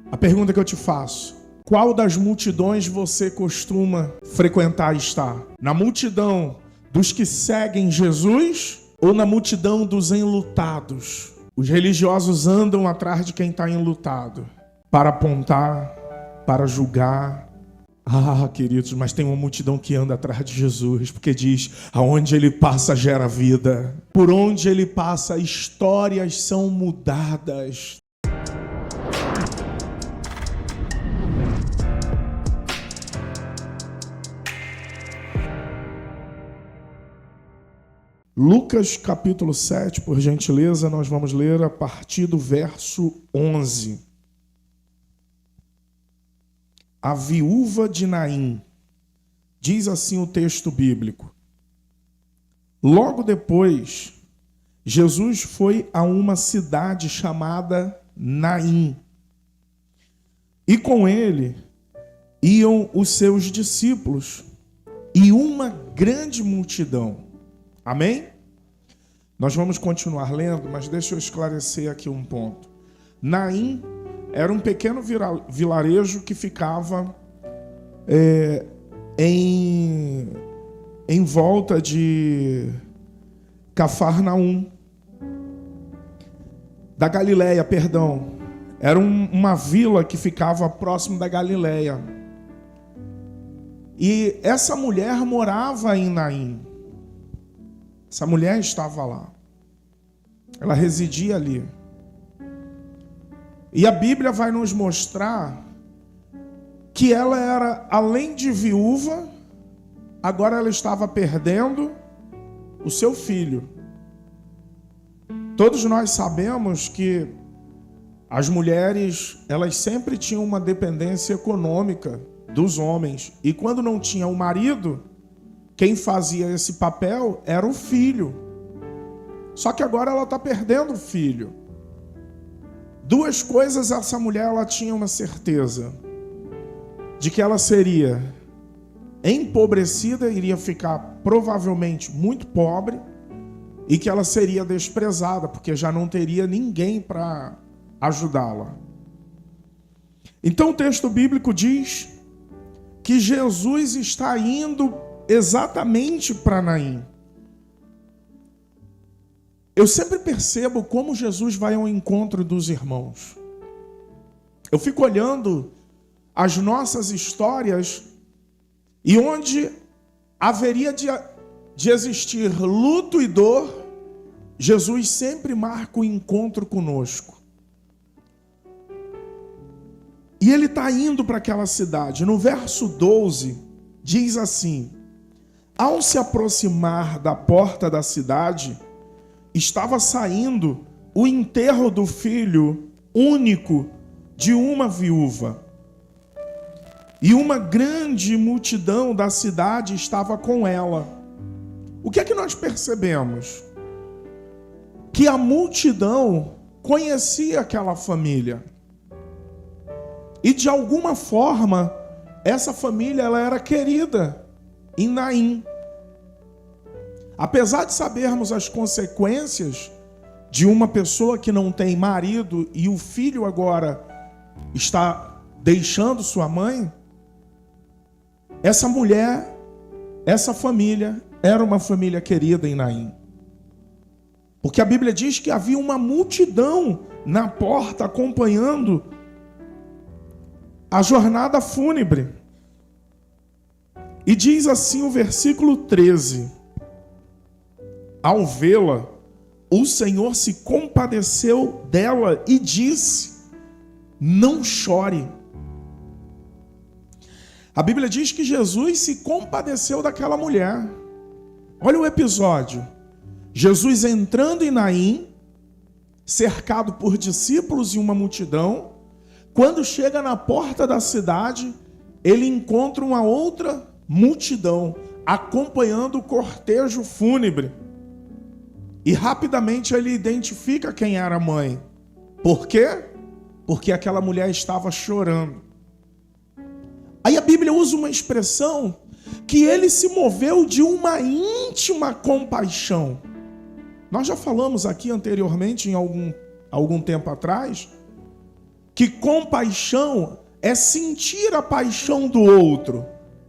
A pergunta que eu te faço: qual das multidões você costuma frequentar e estar? Na multidão dos que seguem Jesus ou na multidão dos enlutados? Os religiosos andam atrás de quem está enlutado para apontar, para julgar. Ah, queridos, mas tem uma multidão que anda atrás de Jesus, porque diz: aonde ele passa gera vida. Por onde ele passa, histórias são mudadas. Lucas capítulo 7, por gentileza, nós vamos ler a partir do verso 11. A viúva de Naim. Diz assim o texto bíblico: logo depois, Jesus foi a uma cidade chamada Naim. E com ele iam os seus discípulos e uma grande multidão. Amém? Nós vamos continuar lendo, mas deixa eu esclarecer aqui um ponto. Naim era um pequeno vilarejo que ficava em volta de Cafarnaum, da Galileia, perdão. Era uma vila que ficava próximo da Galileia. E essa mulher morava em Naim. Essa mulher estava lá. Ela residia ali. E a Bíblia vai nos mostrar que ela era, além de viúva, agora ela estava perdendo o seu filho. Todos nós sabemos que as mulheres, elas sempre tinham uma dependência econômica dos homens. E quando não tinha o marido, quem fazia esse papel era o filho. Só que agora ela está perdendo o filho. Duas coisas essa mulher ela tinha uma certeza: de que ela seria empobrecida, iria ficar provavelmente muito pobre, e que ela seria desprezada, porque já não teria ninguém para ajudá-la. Então o texto bíblico diz que Jesus está indo exatamente para Naim. Eu sempre percebo como Jesus vai ao encontro dos irmãos. Eu fico olhando as nossas histórias e onde haveria de existir luto e dor, Jesus sempre marca o encontro conosco. E ele está indo para aquela cidade. No verso 12, diz assim: ao se aproximar da porta da cidade, estava saindo o enterro do filho único de uma viúva. E uma grande multidão da cidade estava com ela. O que é que nós percebemos? Que a multidão conhecia aquela família. E de alguma forma, essa família ela era querida em Naim. Apesar de sabermos as consequências de uma pessoa que não tem marido e o filho agora está deixando sua mãe, essa mulher, essa família era uma família querida em Naim. Porque a Bíblia diz que havia uma multidão na porta acompanhando a jornada fúnebre. E diz assim o versículo 13: ao vê-la, o Senhor se compadeceu dela e disse: não chore. A Bíblia diz que Jesus se compadeceu daquela mulher. Olha o episódio. Jesus entrando em Naim, cercado por discípulos e uma multidão. Quando chega na porta da cidade, ele encontra uma outra multidão acompanhando o cortejo fúnebre. E rapidamente ele identifica quem era a mãe. Por quê? Porque aquela mulher estava chorando. Aí a Bíblia usa uma expressão que ele se moveu de uma íntima compaixão. Nós já falamos aqui anteriormente, em algum tempo atrás, que compaixão é sentir a paixão do outro.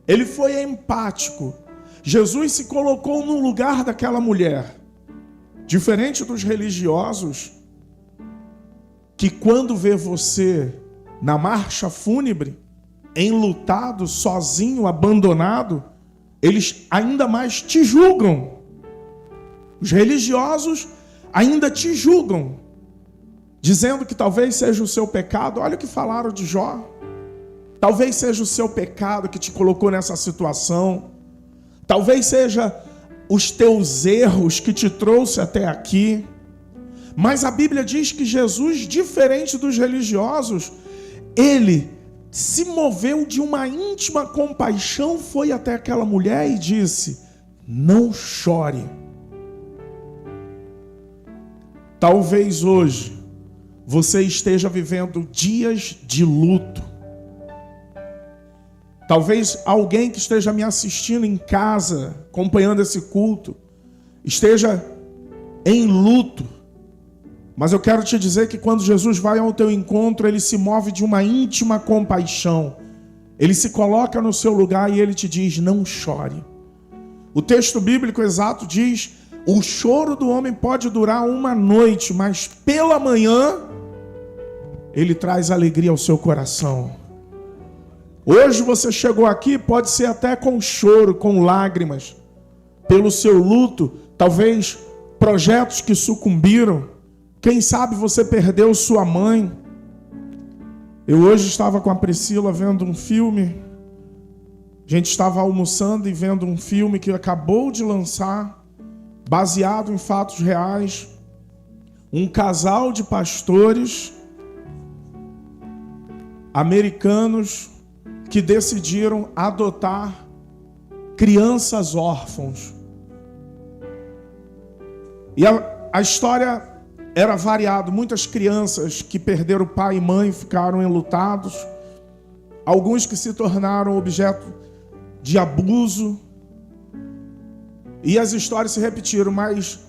Ele foi empático. Jesus se colocou no lugar daquela mulher. Diferente dos religiosos, que quando vê você na marcha fúnebre, enlutado, sozinho, abandonado, eles ainda mais te julgam. Os religiosos ainda te julgam, dizendo que talvez seja o seu pecado. Olha o que falaram de Jó. Talvez seja o seu pecado que te colocou nessa situação. Talvez seja os teus erros que te trouxe até aqui. Mas a Bíblia diz que Jesus, diferente dos religiosos, ele se moveu de uma íntima compaixão, foi até aquela mulher e disse: não chore. Talvez hoje você esteja vivendo dias de luto. Talvez alguém que esteja me assistindo em casa, acompanhando esse culto, esteja em luto. Mas eu quero te dizer que quando Jesus vai ao teu encontro, ele se move de uma íntima compaixão. Ele se coloca no seu lugar e ele te diz: não chore. O texto bíblico exato diz: o choro do homem pode durar uma noite, mas pela manhã ele traz alegria ao seu coração. Hoje você chegou aqui, pode ser até com choro, com lágrimas, pelo seu luto, talvez projetos que sucumbiram. Quem sabe você perdeu sua mãe. Eu hoje estava com a Priscila vendo um filme. A gente estava almoçando e vendo um filme que acabou de lançar, baseado em fatos reais. Um casal de pastores americanos que decidiram adotar crianças órfãos. E a história era variada. Muitas crianças que perderam pai e mãe ficaram enlutados. Alguns que se tornaram objeto de abuso. E as histórias se repetiram, mas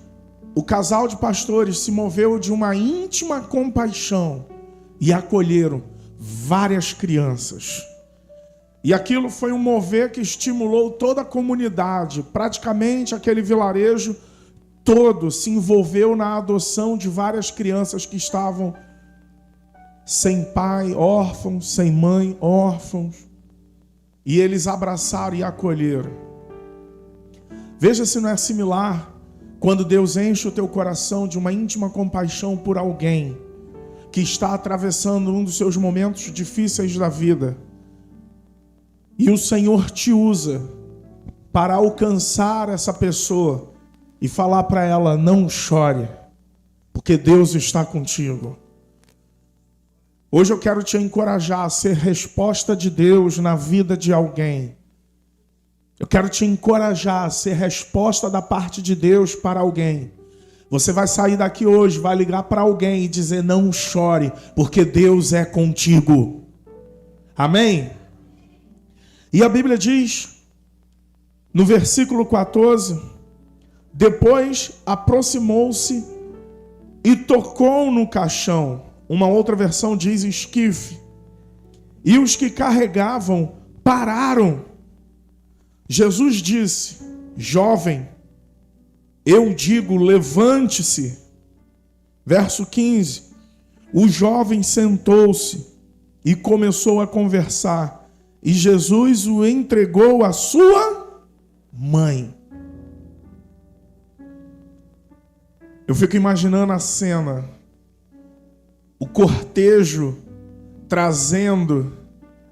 o casal de pastores se moveu de uma íntima compaixão e acolheram várias crianças. E aquilo foi um mover que estimulou toda a comunidade. Praticamente aquele vilarejo todo se envolveu na adoção de várias crianças que estavam sem pai, órfãos, sem mãe, órfãos. E eles abraçaram e acolheram. Veja se não é similar quando Deus enche o teu coração de uma íntima compaixão por alguém que está atravessando um dos seus momentos difíceis da vida. E o Senhor te usa para alcançar essa pessoa e falar para ela: não chore, porque Deus está contigo. Hoje eu quero te encorajar a ser resposta de Deus na vida de alguém. Eu quero te encorajar a ser resposta da parte de Deus para alguém. Você vai sair daqui hoje, vai ligar para alguém e dizer: não chore, porque Deus é contigo. Amém? E a Bíblia diz, no versículo 14, depois aproximou-se e tocou no caixão. Uma outra versão diz esquife. E os que carregavam pararam. Jesus disse: jovem, eu digo, levante-se. Verso 15. O jovem sentou-se e começou a conversar. E Jesus o entregou à sua mãe. Eu fico imaginando a cena. O cortejo trazendo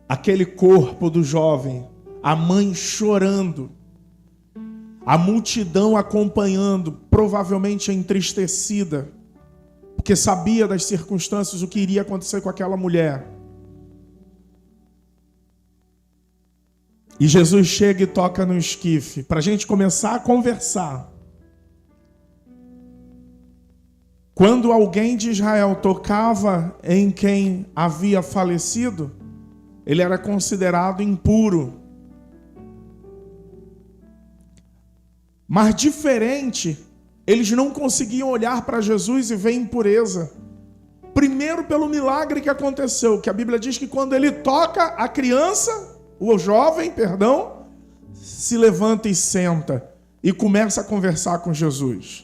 aquele corpo do jovem. A mãe chorando. A multidão acompanhando, provavelmente entristecida, porque sabia das circunstâncias, o que iria acontecer com aquela mulher. E Jesus chega e toca no esquife, para a gente começar a conversar. Quando alguém de Israel tocava em quem havia falecido, ele era considerado impuro. Mas diferente, eles não conseguiam olhar para Jesus e ver impureza. Primeiro pelo milagre que aconteceu, que a Bíblia diz que quando ele toca a criança, o jovem, se levanta e senta e começa a conversar com Jesus.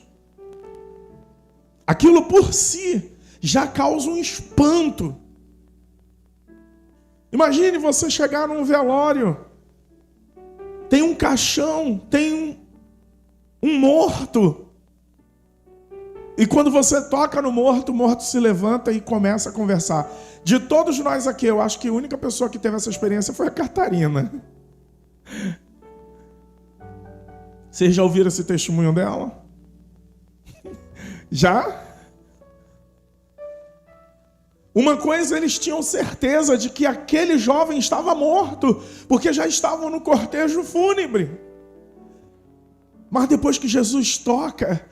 Aquilo por si já causa um espanto. Imagine você chegar num velório, tem um caixão, tem um morto. E quando você toca no morto, o morto se levanta e começa a conversar. De todos nós aqui, eu acho que a única pessoa que teve essa experiência foi a Catarina. Vocês já ouviram esse testemunho dela? Já? Uma coisa, eles tinham certeza de que aquele jovem estava morto, porque já estavam no cortejo fúnebre. Mas depois que Jesus toca,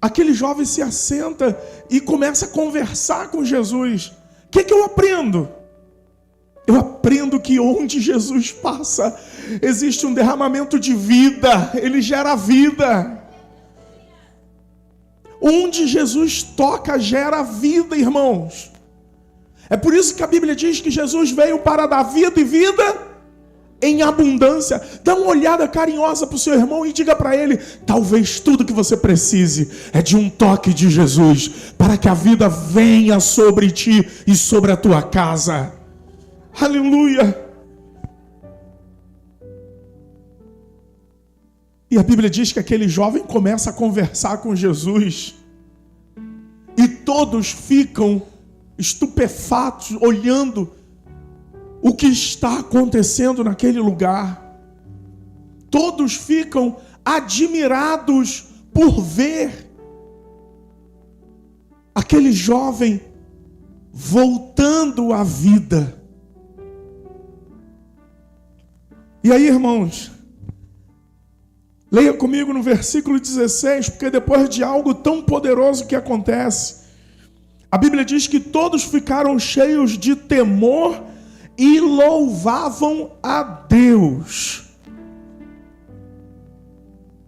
aquele jovem se assenta e começa a conversar com Jesus. O que eu aprendo? Eu aprendo que onde Jesus passa, existe um derramamento de vida, ele gera vida. Onde Jesus toca, gera vida, irmãos. É por isso que a Bíblia diz que Jesus veio para dar vida e vida em abundância. Dá uma olhada carinhosa para o seu irmão e diga para ele: talvez tudo que você precise é de um toque de Jesus, para que a vida venha sobre ti e sobre a tua casa. Aleluia! E a Bíblia diz que aquele jovem começa a conversar com Jesus e todos ficam estupefatos, olhando o que está acontecendo naquele lugar. Todos ficam admirados por ver aquele jovem voltando à vida. E aí, irmãos, leia comigo no versículo 16, porque depois de algo tão poderoso que acontece, a Bíblia diz que todos ficaram cheios de temor e louvavam a Deus.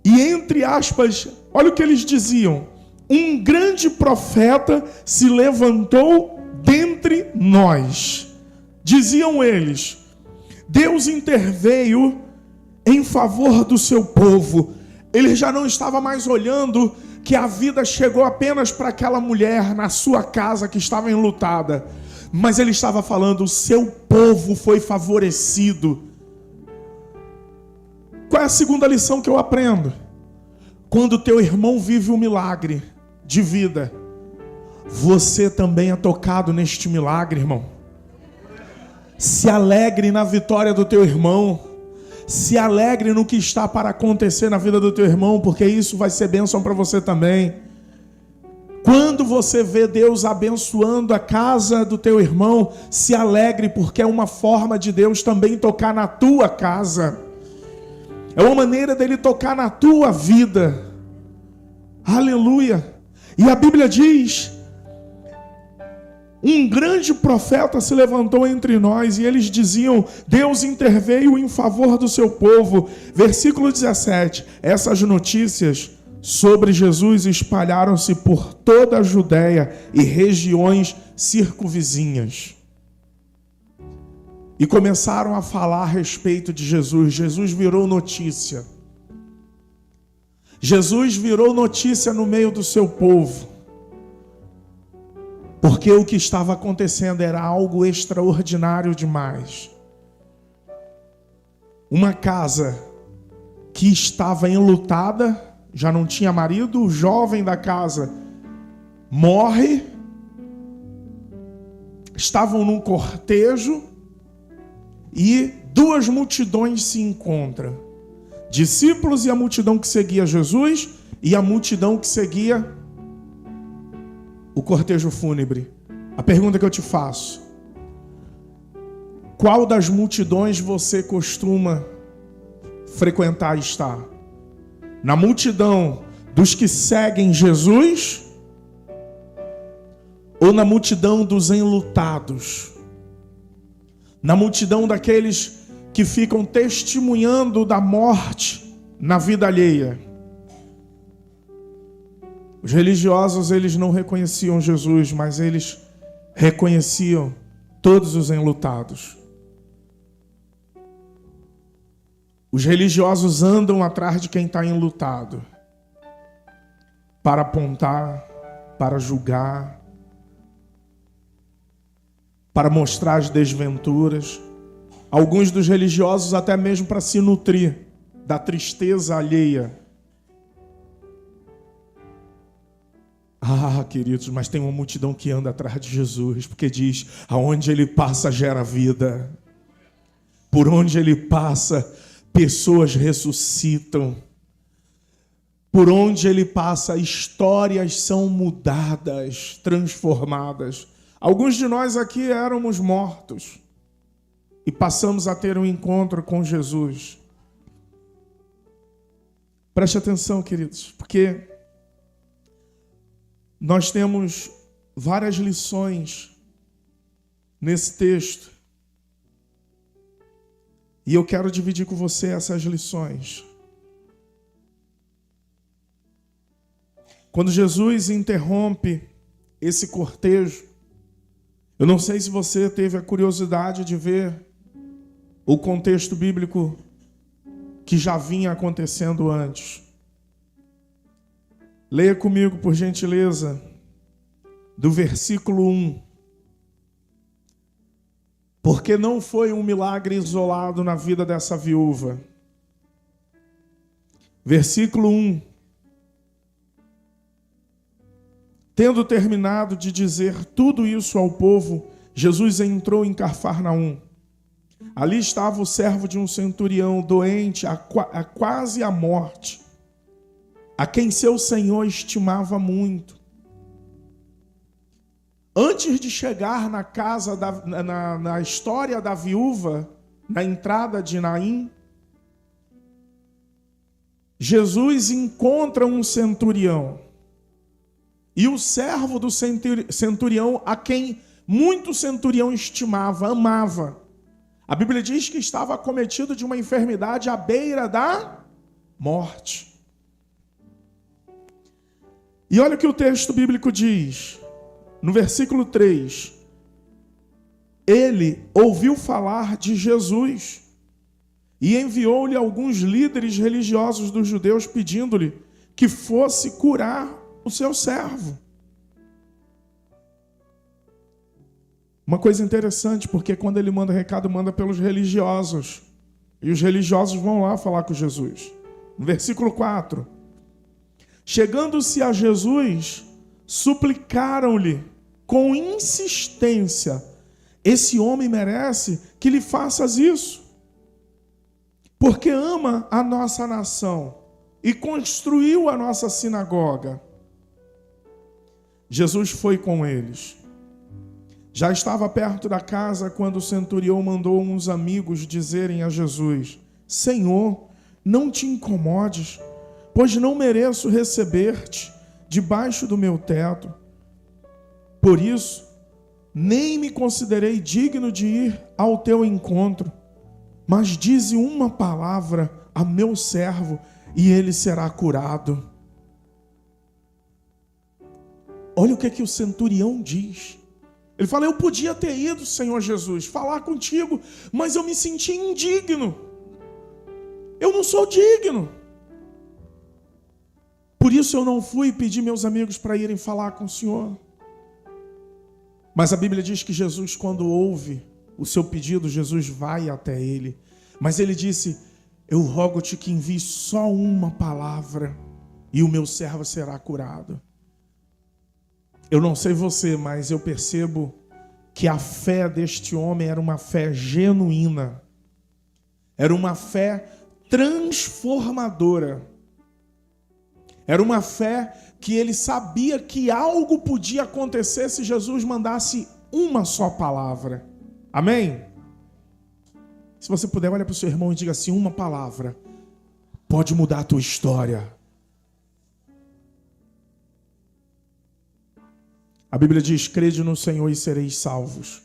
E entre aspas, olha o que eles diziam: um grande profeta se levantou dentre nós. Diziam eles: Deus interveio em favor do seu povo. Ele já não estava mais olhando que a vida chegou apenas para aquela mulher na sua casa que estava enlutada, mas ele estava falando: o seu povo foi favorecido. Qual é a segunda lição que eu aprendo? Quando o teu irmão vive um milagre de vida, você também é tocado neste milagre, irmão. Se alegre na vitória do teu irmão. Se alegre no que está para acontecer na vida do teu irmão, porque isso vai ser bênção para você também. Quando você vê Deus abençoando a casa do teu irmão, se alegre, porque é uma forma de Deus também tocar na tua casa. É uma maneira dele tocar na tua vida. Aleluia. E a Bíblia diz: um grande profeta se levantou entre nós, e eles diziam: Deus interveio em favor do seu povo. Versículo 17. Essas notícias sobre Jesus espalharam-se por toda a Judéia e regiões circunvizinhas. E começaram a falar a respeito de Jesus. Jesus virou notícia. Jesus virou notícia no meio do seu povo. Porque o que estava acontecendo era algo extraordinário demais. Uma casa que estava enlutada, já não tinha marido, o jovem da casa morre. Estavam num cortejo e duas multidões se encontram. Discípulos e a multidão que seguia Jesus e a multidão que seguia o cortejo fúnebre. A pergunta que eu te faço: qual das multidões você costuma frequentar e estar? Na multidão dos que seguem Jesus ou na multidão dos enlutados? Na multidão daqueles que ficam testemunhando da morte na vida alheia? Os religiosos, eles não reconheciam Jesus, mas eles reconheciam todos os enlutados. Os religiosos andam atrás de quem está enlutado, para apontar, para julgar, para mostrar as desventuras. Alguns dos religiosos até mesmo para se nutrir da tristeza alheia. Ah, queridos, mas tem uma multidão que anda atrás de Jesus, porque diz, aonde ele passa gera vida. Por onde ele passa, pessoas ressuscitam. Por onde ele passa, histórias são mudadas, transformadas. Alguns de nós aqui éramos mortos e passamos a ter um encontro com Jesus. Preste atenção, queridos, porque nós temos várias lições nesse texto. E eu quero dividir com você essas lições. Quando Jesus interrompe esse cortejo, eu não sei se você teve a curiosidade de ver o contexto bíblico que já vinha acontecendo antes. Leia comigo, por gentileza, do versículo 1. Porque não foi um milagre isolado na vida dessa viúva. Versículo 1. Tendo terminado de dizer tudo isso ao povo, Jesus entrou em Cafarnaum. Ali estava o servo de um centurião doente, quase à morte, a quem seu senhor estimava muito. Antes de chegar na casa, na história da viúva, na entrada de Naim, Jesus encontra um centurião. E o servo do centurião, a quem muito centurião estimava, amava. A Bíblia diz que estava acometido de uma enfermidade à beira da morte. E olha o que o texto bíblico diz, no versículo 3. Ele ouviu falar de Jesus e enviou-lhe alguns líderes religiosos dos judeus, pedindo-lhe que fosse curar o seu servo. Uma coisa interessante, porque quando ele manda recado, manda pelos religiosos. E os religiosos vão lá falar com Jesus. No versículo 4. Chegando-se a Jesus, suplicaram-lhe com insistência: esse homem merece que lhe faças isso, porque ama a nossa nação e construiu a nossa sinagoga. Jesus foi com eles. Já estava perto da casa quando o centurião mandou uns amigos dizerem a Jesus: Senhor, não te incomodes, pois não mereço receber-te debaixo do meu teto. Por isso, nem me considerei digno de ir ao teu encontro, mas dize uma palavra a meu servo e ele será curado. Olha o que o centurião diz. Ele fala: eu podia ter ido, Senhor Jesus, falar contigo, mas eu me senti indigno. Eu não sou digno. Por isso eu não fui pedir meus amigos para irem falar com o Senhor. Mas a Bíblia diz que Jesus, quando ouve o seu pedido, Jesus vai até ele. Mas ele disse: eu rogo-te que envie só uma palavra e o meu servo será curado. Eu não sei você, mas eu percebo que a fé deste homem era uma fé genuína. Era uma fé transformadora. Era uma fé que ele sabia que algo podia acontecer se Jesus mandasse uma só palavra. Amém? Se você puder, olha para o seu irmão e diga assim: uma palavra pode mudar a tua história. A Bíblia diz: crede no Senhor e sereis salvos.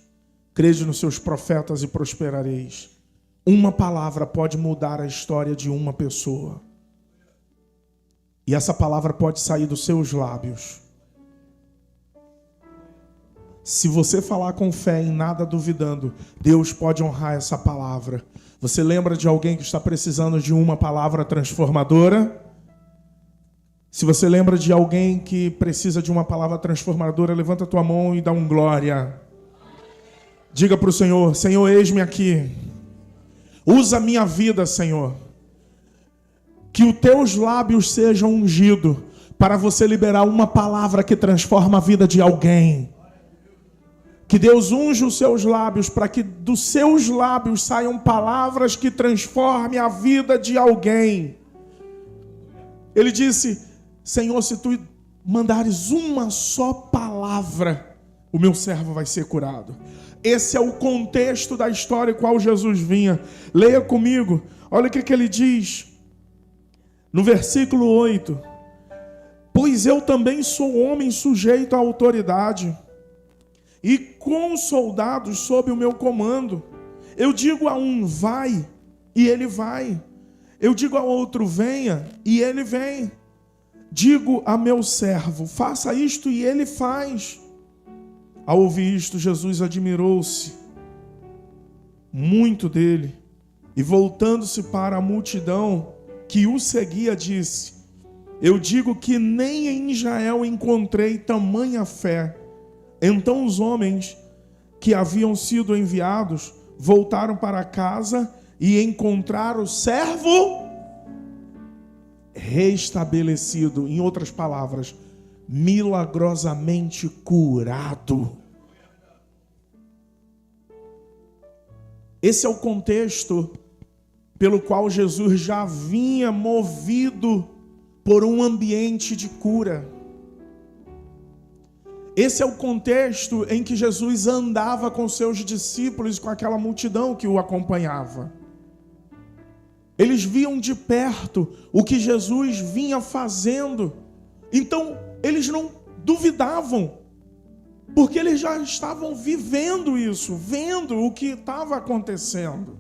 Crede nos seus profetas e prosperareis. Uma palavra pode mudar a história de uma pessoa. E essa palavra pode sair dos seus lábios. Se você falar com fé, em nada duvidando, Deus pode honrar essa palavra. Você lembra de alguém que está precisando de uma palavra transformadora? Se você lembra de alguém que precisa de uma palavra transformadora, levanta a tua mão e dá um glória. Diga para o Senhor: Senhor, eis-me aqui. Usa a minha vida, Senhor. Que os teus lábios sejam ungidos para você liberar uma palavra que transforma a vida de alguém. Que Deus unja os seus lábios para que dos seus lábios saiam palavras que transformem a vida de alguém. Ele disse: Senhor, se tu mandares uma só palavra, o meu servo vai ser curado. Esse é o contexto da história em qual Jesus vinha. Leia comigo. Olha o que ele diz no versículo 8. Pois eu também sou homem sujeito à autoridade, e com soldados sob o meu comando. Eu digo a um, vai, e ele vai. Eu digo ao outro, venha, e ele vem. Digo a meu servo, faça isto, e ele faz. Ao ouvir isto, Jesus admirou-se muito dele, e voltando-se para a multidão que o seguia, disse: eu digo que nem em Israel encontrei tamanha fé. Então os homens que haviam sido enviados voltaram para casa e encontraram o servo restabelecido. Em outras palavras, milagrosamente curado. Esse é o contexto pelo qual Jesus já vinha movido por um ambiente de cura. Esse é o contexto em que Jesus andava com seus discípulos, com aquela multidão que o acompanhava. Eles viam de perto o que Jesus vinha fazendo. Então, eles não duvidavam, porque eles já estavam vivendo isso, vendo o que estava acontecendo.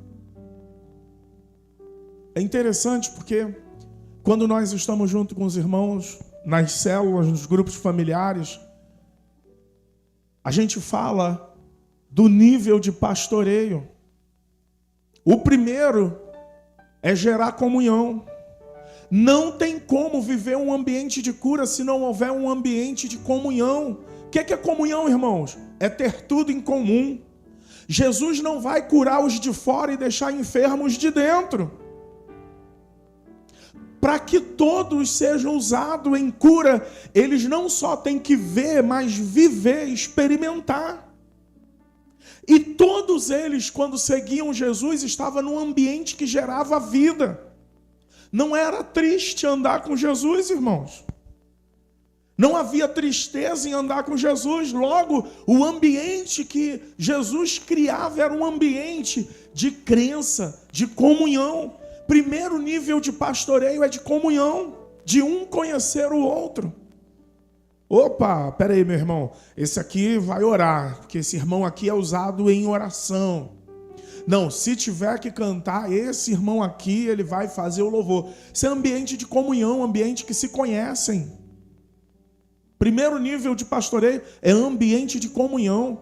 É interessante porque quando nós estamos junto com os irmãos, nas células, nos grupos familiares, a gente fala do nível de pastoreio. O primeiro é gerar comunhão. Não tem como viver um ambiente de cura se não houver um ambiente de comunhão. O que é comunhão, irmãos? É ter tudo em comum. Jesus não vai curar os de fora e deixar enfermos de dentro. Para que todos sejam usados em cura, eles não só têm que ver, mas viver, experimentar. E todos eles, quando seguiam Jesus, estavam num ambiente que gerava vida. Não era triste andar com Jesus, irmãos. Não havia tristeza em andar com Jesus. Logo, o ambiente que Jesus criava era um ambiente de crença, de comunhão. Primeiro nível de pastoreio é de comunhão, de um conhecer o outro. Opa, peraí, meu irmão, esse aqui vai orar, porque esse irmão aqui é usado em oração. Não, se tiver que cantar, esse irmão aqui, ele vai fazer o louvor. Isso é ambiente de comunhão, ambiente que se conhecem. Primeiro nível de pastoreio é ambiente de comunhão.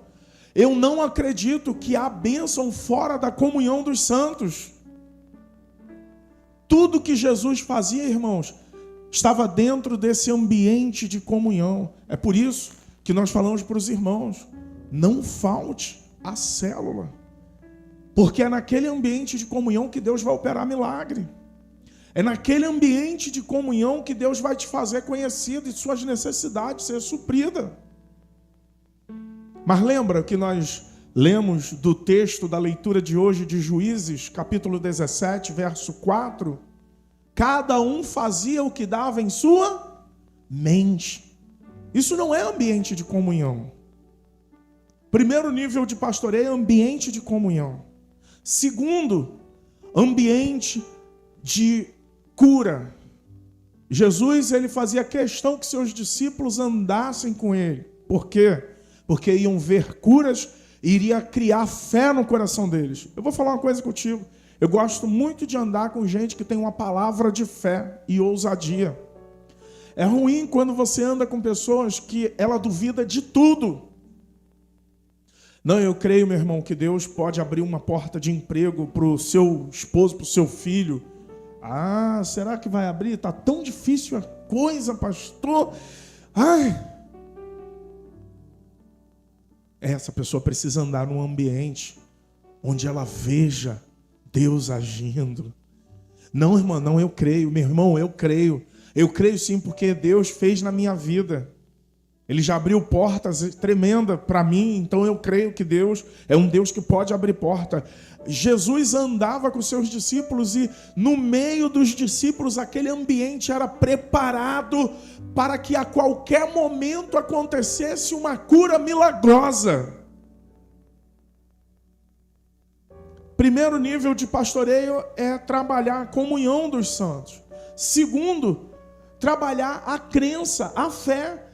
Eu não acredito que há bênção fora da comunhão dos santos. Tudo que Jesus fazia, irmãos, estava dentro desse ambiente de comunhão. É por isso que nós falamos para os irmãos, não falte a célula. Porque é naquele ambiente de comunhão que Deus vai operar milagre. É naquele ambiente de comunhão que Deus vai te fazer conhecido e suas necessidades ser supridas. Mas lembra que nós lemos do texto da leitura de hoje de Juízes, capítulo 17, verso 4. Cada um fazia o que dava em sua mente. Isso não é ambiente de comunhão. Primeiro nível de pastoreio é ambiente de comunhão. Segundo, ambiente de cura. Jesus, ele fazia questão que seus discípulos andassem com ele. Por quê? Porque iam ver curas e iria criar fé no coração deles. Eu vou falar uma coisa contigo. Eu gosto muito de andar com gente que tem uma palavra de fé e ousadia. É ruim quando você anda com pessoas que ela duvida de tudo. Não, eu creio, meu irmão, que Deus pode abrir uma porta de emprego para o seu esposo, para o seu filho. Ah, será que vai abrir? Está tão difícil a coisa, pastor. Ai. Essa pessoa precisa andar num ambiente onde ela veja Deus agindo. Não, irmão, não, eu creio. Meu irmão, eu creio. Eu creio sim, porque Deus fez na minha vida. Ele já abriu portas tremendas para mim, então eu creio que Deus é um Deus que pode abrir porta. Jesus andava com seus discípulos e no meio dos discípulos aquele ambiente era preparado para que a qualquer momento acontecesse uma cura milagrosa. Primeiro nível de pastoreio é trabalhar a comunhão dos santos. Segundo, trabalhar a crença, a fé.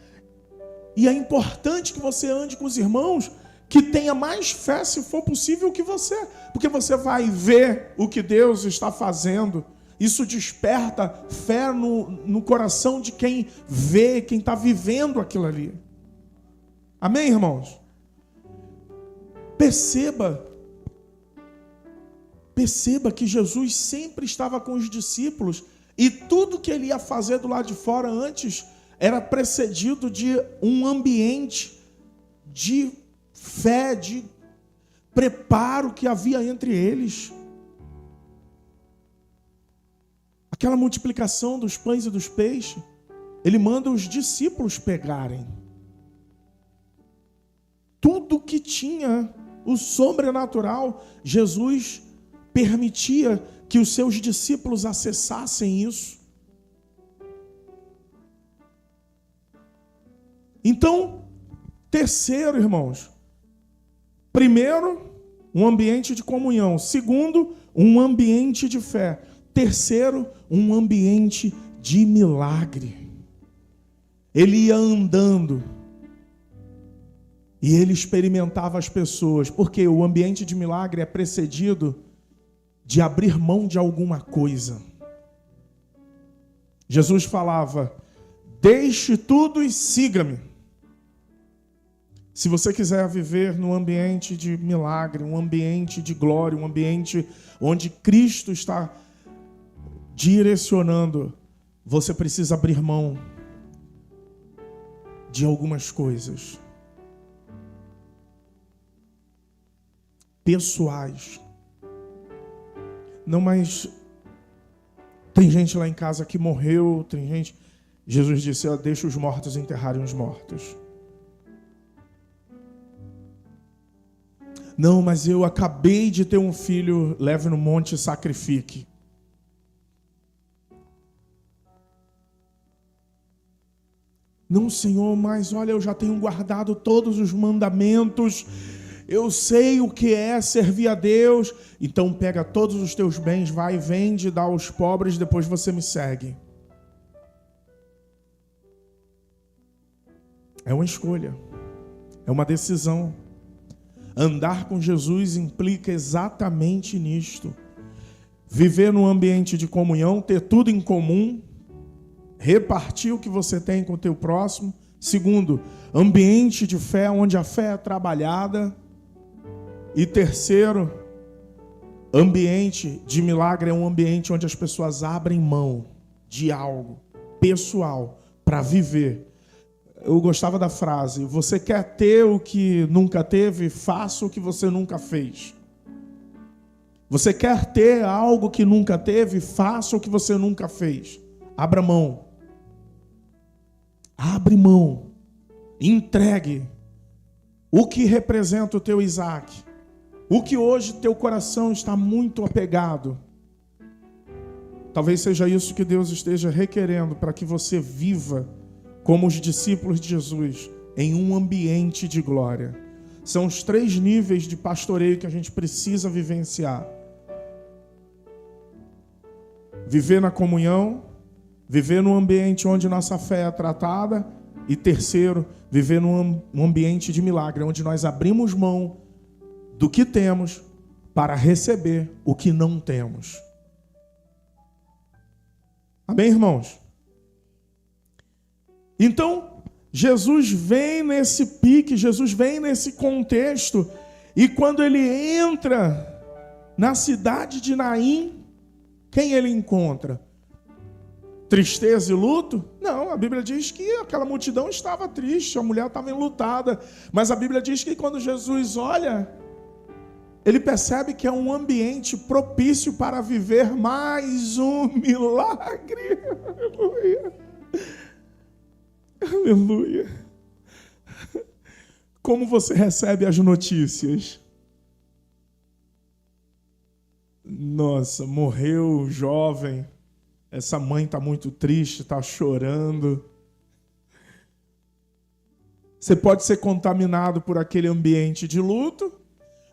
E é importante que você ande com os irmãos que tenha mais fé, se for possível, que você. Porque você vai ver o que Deus está fazendo. Isso desperta fé no coração de quem vê, quem está vivendo aquilo ali. Amém, irmãos? Perceba que Jesus sempre estava com os discípulos e tudo que ele ia fazer do lado de fora antes era precedido de um ambiente de fé, de preparo que havia entre eles. Aquela multiplicação dos pães e dos peixes, ele manda os discípulos pegarem. Tudo que tinha o sobrenatural, Jesus permitia que os seus discípulos acessassem isso. Então, terceiro, irmãos, primeiro, um ambiente de comunhão. Segundo, um ambiente de fé. Terceiro, um ambiente de milagre. Ele ia andando e ele experimentava as pessoas, porque o ambiente de milagre é precedido de abrir mão de alguma coisa. Jesus falava: deixe tudo e siga-me. Se você quiser viver num ambiente de milagre, um ambiente de glória, um ambiente onde Cristo está direcionando, você precisa abrir mão de algumas coisas pessoais. Não, mas tem gente lá em casa que morreu, tem gente... Jesus disse: deixa os mortos enterrarem os mortos. Não, mas eu acabei de ter um filho, leve no monte e sacrifique. Não, Senhor, mas olha, eu já tenho guardado todos os mandamentos, eu sei o que é servir a Deus. Então pega todos os teus bens, vai e vende, dá aos pobres, depois você me segue. É uma escolha, é uma decisão. Andar com Jesus implica exatamente nisto. Viver num ambiente de comunhão, ter tudo em comum, repartir o que você tem com o teu próximo. Segundo, ambiente de fé, onde a fé é trabalhada. E terceiro, ambiente de milagre é um ambiente onde as pessoas abrem mão de algo pessoal para viver. Eu gostava da frase: você quer ter o que nunca teve? Faça o que você nunca fez. Você quer ter algo que nunca teve? Faça o que você nunca fez. Abra mão. Abre mão. Entregue. O que representa o teu Isaac? O que hoje teu coração está muito apegado? Talvez seja isso que Deus esteja requerendo para que você viva como os discípulos de Jesus, em um ambiente de glória. São os 3 níveis de pastoreio que a gente precisa vivenciar. Viver na comunhão, viver num ambiente onde nossa fé é tratada, e terceiro, viver num ambiente de milagre, onde nós abrimos mão do que temos para receber o que não temos. Amém, irmãos? Então, Jesus vem nesse pique, Jesus vem nesse contexto, e quando ele entra na cidade de Naim, quem ele encontra? Tristeza e luto? Não, a Bíblia diz que aquela multidão estava triste, a mulher estava enlutada, mas a Bíblia diz que quando Jesus olha, ele percebe que é um ambiente propício para viver mais um milagre. Aleluia. Aleluia. Como você recebe as notícias? Nossa, morreu jovem. Essa mãe está muito triste, está chorando. Você pode ser contaminado por aquele ambiente de luto,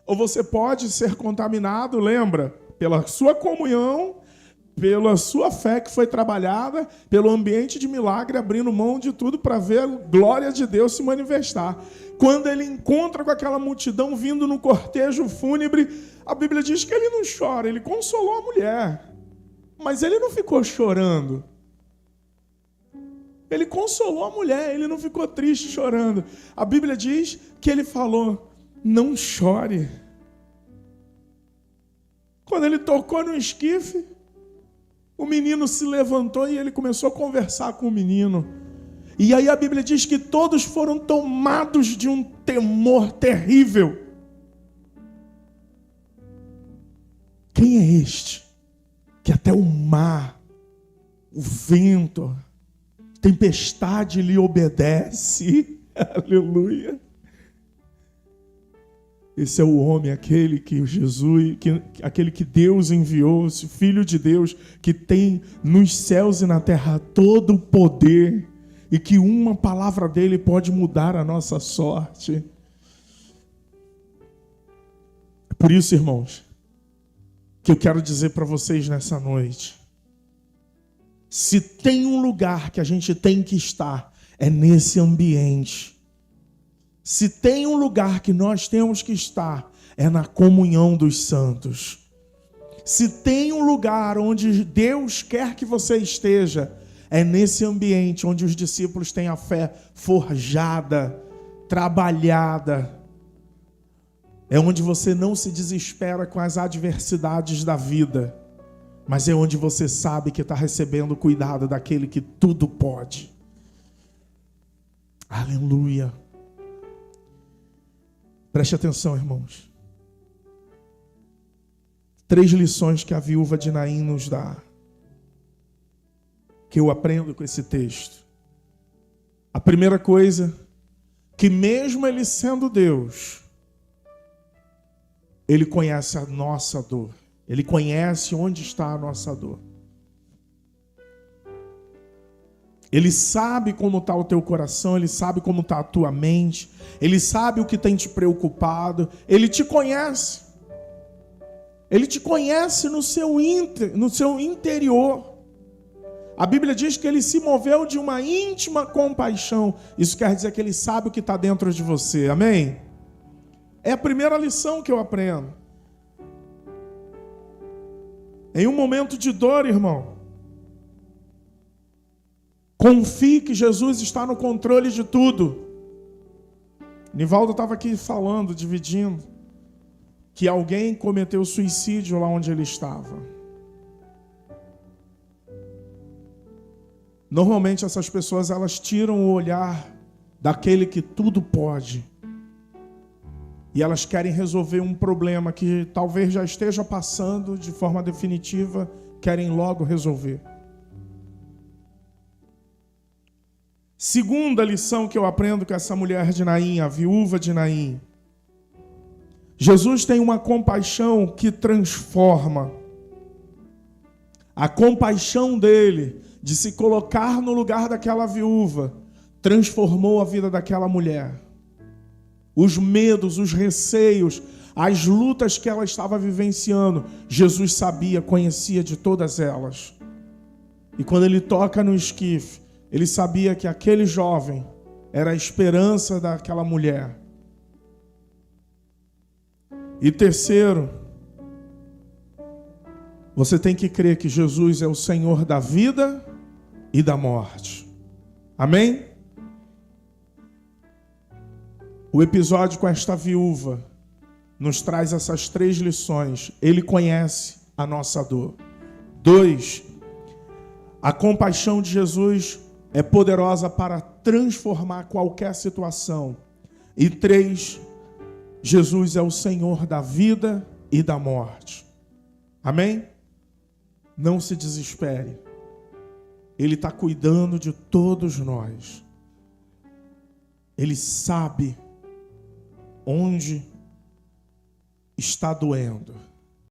ou você pode ser contaminado, lembra, pela sua comunhão, pela sua fé que foi trabalhada, pelo ambiente de milagre, abrindo mão de tudo para ver a glória de Deus se manifestar. Quando ele encontra com aquela multidão vindo no cortejo fúnebre, a Bíblia diz que ele não chora, ele consolou a mulher. Mas ele não ficou chorando. Ele consolou a mulher, ele não ficou triste chorando. A Bíblia diz que ele falou, não chore. Quando ele tocou no esquife, o menino se levantou e ele começou a conversar com o menino. E aí a Bíblia diz que todos foram tomados de um temor terrível. Quem é este? Que até o mar, o vento, a tempestade lhe obedece. Aleluia. Esse é o homem, aquele que Jesus, aquele que Deus enviou, esse Filho de Deus, que tem nos céus e na terra todo o poder, e que uma palavra dele pode mudar a nossa sorte. Por isso, irmãos, que eu quero dizer para vocês nessa noite, se tem um lugar que a gente tem que estar, é nesse ambiente. Se tem um lugar que nós temos que estar, é na comunhão dos santos. Se tem um lugar onde Deus quer que você esteja, é nesse ambiente onde os discípulos têm a fé forjada, trabalhada. É onde você não se desespera com as adversidades da vida, mas é onde você sabe que está recebendo o cuidado daquele que tudo pode. Aleluia. Preste atenção, irmãos. 3 lições que a viúva de Naim nos dá, que eu aprendo com esse texto. A primeira coisa, que mesmo ele sendo Deus, ele conhece a nossa dor. Ele conhece onde está a nossa dor. Ele sabe como está o teu coração, ele sabe como está a tua mente, ele sabe o que tem te preocupado, ele te conhece. Ele te conhece no seu interior. A Bíblia diz que ele se moveu de uma íntima compaixão. Isso quer dizer que ele sabe o que está dentro de você, amém? É a primeira lição que eu aprendo. Em um momento de dor, irmão, confie que Jesus está no controle de tudo. Nivaldo estava aqui falando, dividindo, que alguém cometeu suicídio lá onde ele estava. Normalmente essas pessoas, elas tiram o olhar daquele que tudo pode. E elas querem resolver um problema que talvez já esteja passando de forma definitiva, querem logo resolver. Segunda lição que eu aprendo com essa mulher de Naim, a viúva de Naim. Jesus tem uma compaixão que transforma. A compaixão dele, de se colocar no lugar daquela viúva, transformou a vida daquela mulher. Os medos, os receios, as lutas que ela estava vivenciando, Jesus sabia, conhecia de todas elas. E quando ele toca no esquife, ele sabia que aquele jovem era a esperança daquela mulher. E terceiro, você tem que crer que Jesus é o Senhor da vida e da morte. Amém? O episódio com esta viúva nos traz essas 3 lições. Ele conhece a nossa dor. 2, a compaixão de Jesus é poderosa para transformar qualquer situação. E 3, Jesus é o Senhor da vida e da morte. Amém? Não se desespere. Ele está cuidando de todos nós. Ele sabe onde está doendo.